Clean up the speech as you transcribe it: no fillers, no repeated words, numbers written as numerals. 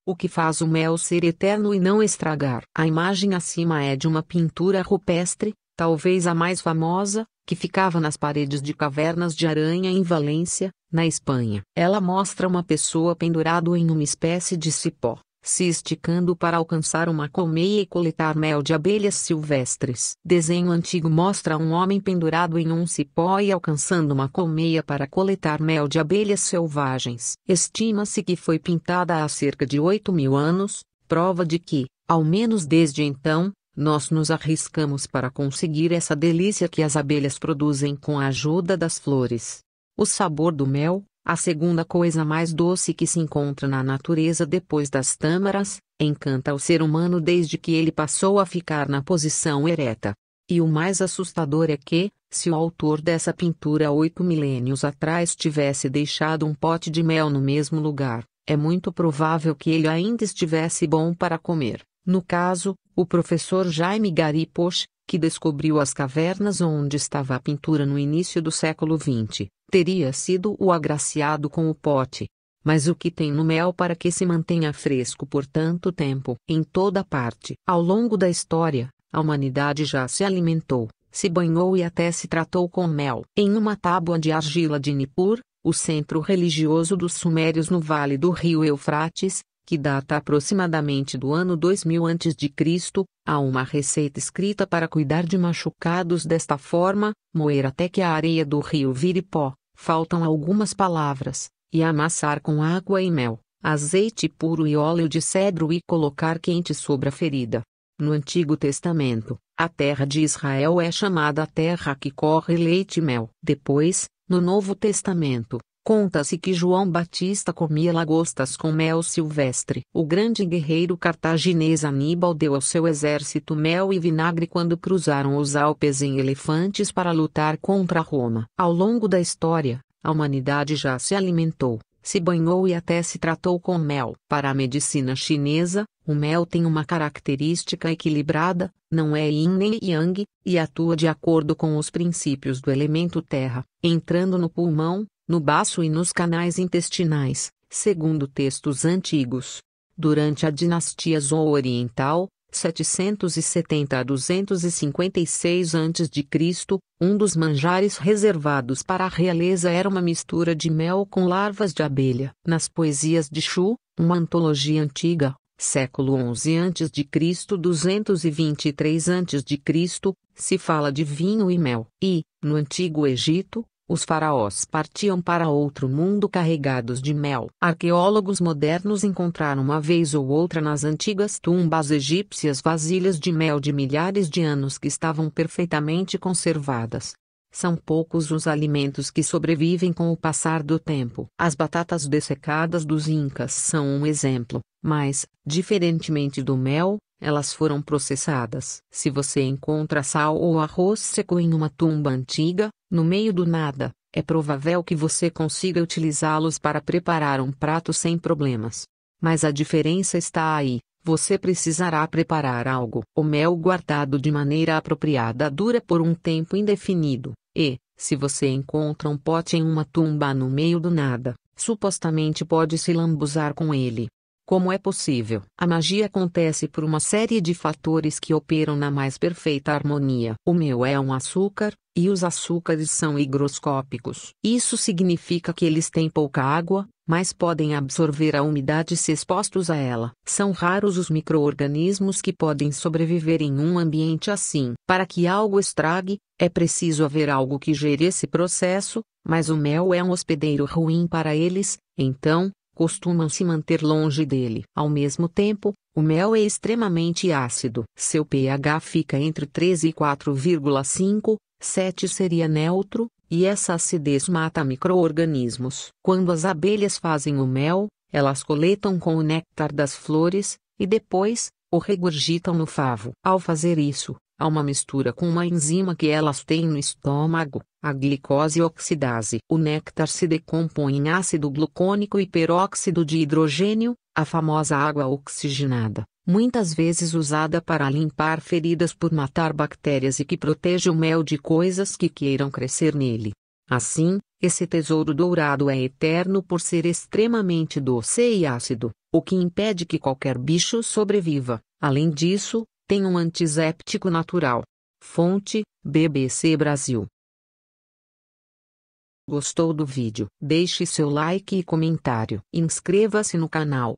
o que faz o mel ser eterno e não estragar. A imagem acima é de uma pintura rupestre, talvez a mais famosa, que ficava nas paredes de cavernas de aranha em Valência, na Espanha. Ela mostra uma pessoa pendurado em uma espécie de cipó, se esticando para alcançar uma colmeia e coletar mel de abelhas silvestres. Desenho antigo mostra um homem pendurado em um cipó e alcançando uma colmeia para coletar mel de abelhas selvagens. Estima-se que foi pintada há cerca de 8.000 anos, prova de que, ao menos desde então, nós nos arriscamos para conseguir essa delícia que as abelhas produzem com a ajuda das flores. O sabor do mel, a segunda coisa mais doce que se encontra na natureza depois das tâmaras, encanta o ser humano desde que ele passou a ficar na posição ereta. E o mais assustador é que, se o autor dessa pintura 8 milênios atrás tivesse deixado um pote de mel no mesmo lugar, é muito provável que ele ainda estivesse bom para comer. No caso, o professor Jaime Garipoche, que descobriu as cavernas onde estava a pintura no início do século XX, teria sido o agraciado com o pote. Mas o que tem no mel para que se mantenha fresco por tanto tempo? Em toda parte. Ao longo da história, a humanidade já se alimentou, se banhou e até se tratou com mel. Em uma tábua de argila de Nippur, o centro religioso dos sumérios no vale do rio Eufrates, que data aproximadamente do ano 2000 a.C., há uma receita escrita para cuidar de machucados desta forma: moer até que a areia do rio vire pó, faltam algumas palavras, e amassar com água e mel, azeite puro e óleo de cedro e colocar quente sobre a ferida. No Antigo Testamento, a terra de Israel é chamada a terra que corre leite e mel. Depois, no Novo Testamento, conta-se que João Batista comia lagostas com mel silvestre. O grande guerreiro cartaginês Aníbal deu ao seu exército mel e vinagre quando cruzaram os Alpes em elefantes para lutar contra Roma. Ao longo da história, a humanidade já se alimentou, se banhou e até se tratou com mel. Para a medicina chinesa, o mel tem uma característica equilibrada, não é yin nem yang, e atua de acordo com os princípios do elemento terra, entrando no pulmão, no baço e nos canais intestinais, segundo textos antigos. Durante a dinastia Zhou Oriental, 770 a 256 a.C., um dos manjares reservados para a realeza era uma mistura de mel com larvas de abelha. Nas poesias de Xu, uma antologia antiga, século XI a.C., 223 a.C., se fala de vinho e mel. E, no Antigo Egito, os faraós partiam para outro mundo carregados de mel. Arqueólogos modernos encontraram uma vez ou outra nas antigas tumbas egípcias vasilhas de mel de milhares de anos que estavam perfeitamente conservadas. São poucos os alimentos que sobrevivem com o passar do tempo. As batatas dessecadas dos Incas são um exemplo, mas, diferentemente do mel, elas foram processadas. Se você encontra sal ou arroz seco em uma tumba antiga, no meio do nada, é provável que você consiga utilizá-los para preparar um prato sem problemas. Mas a diferença está aí: você precisará preparar algo. O mel guardado de maneira apropriada dura por um tempo indefinido, e, se você encontra um pote em uma tumba no meio do nada, supostamente pode se lambuzar com ele. Como é possível? A magia acontece por uma série de fatores que operam na mais perfeita harmonia. O mel é um açúcar, e os açúcares são higroscópicos. Isso significa que eles têm pouca água, mas podem absorver a umidade se expostos a ela. São raros os micro-organismos que podem sobreviver em um ambiente assim. Para que algo estrague, é preciso haver algo que gere esse processo, mas o mel é um hospedeiro ruim para eles, então costumam se manter longe dele. Ao mesmo tempo, o mel é extremamente ácido. Seu pH fica entre 3 e 4,5, 7 seria neutro, e essa acidez mata micro-organismos. Quando as abelhas fazem o mel, elas coletam com o néctar das flores, e depois, o regurgitam no favo. Ao fazer isso, há uma mistura com uma enzima que elas têm no estômago, a glicose oxidase. O néctar se decompõe em ácido glucônico e peróxido de hidrogênio, a famosa água oxigenada, muitas vezes usada para limpar feridas por matar bactérias e que protege o mel de coisas que queiram crescer nele. Assim, esse tesouro dourado é eterno por ser extremamente doce e ácido. o que impede que qualquer bicho sobreviva. Além disso, tem um antisséptico natural. Fonte: BBC Brasil. Gostou do vídeo? Deixe seu like e comentário. Inscreva-se no canal.